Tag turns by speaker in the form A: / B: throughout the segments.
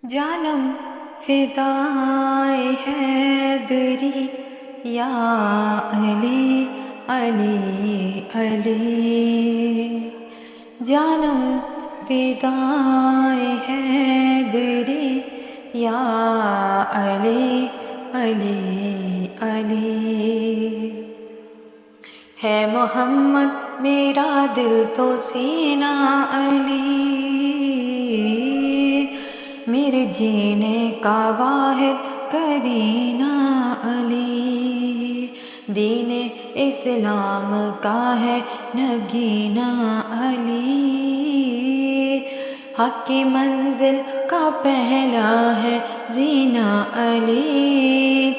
A: جانم فدائے حیدری یا علی علی علی، جانم فدائے حیدری یا علی علی علی، ہے محمد میرا دل تو سینہ علی، میرے جینے کا واحد کرینہ علی، دین اسلام کا ہے نگینہ علی، حق کی منزل کا پہلا ہے زینہ علی،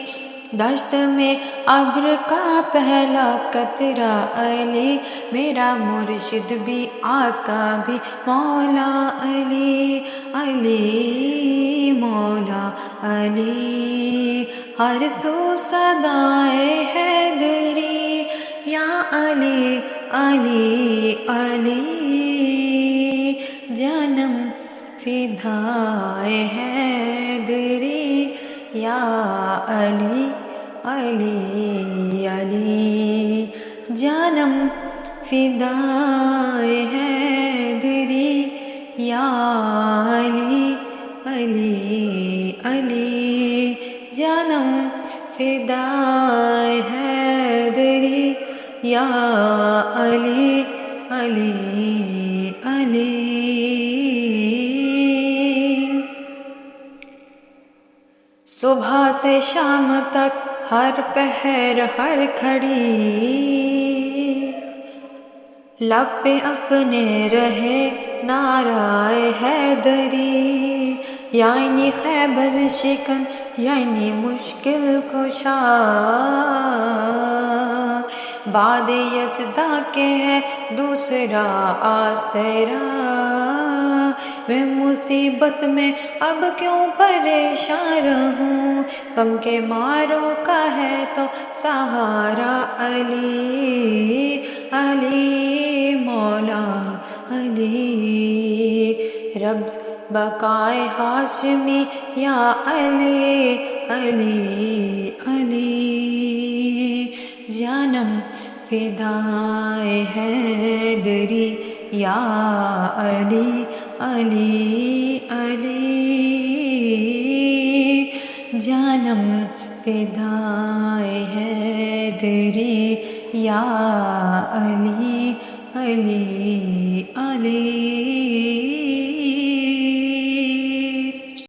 A: دشت میں ابر کا پہلا قطرہ علی، میرا مرشد بھی آقا بھی مولا علی علی مولا علی، ہر سو صدائے حیدری یا علی علی علی، جانم فدائے حیدری یا علی علی علی، جانم فدائے حیدری یا علی علی علی، جانم فدائے حیدری یا علی علی علی۔ صبح سے شام تک ہر پہر ہر گھڑی، لب پہ اپنے رہے نعرہ حیدری، یعنی خیبر شکن یعنی مشکل کشا، بعد یزدہ کے ہے دوسرا آسرا، میں مصیبت میں اب کیوں پریشان رہوں، غم کے ماروں کا ہے تو سہارا علی علی مولا علی، رب بقائے ہاشمی یا علی علی علی، جانم فدائے حیدری یا علی علی علی، جانم فدائے حیدری یا علی علی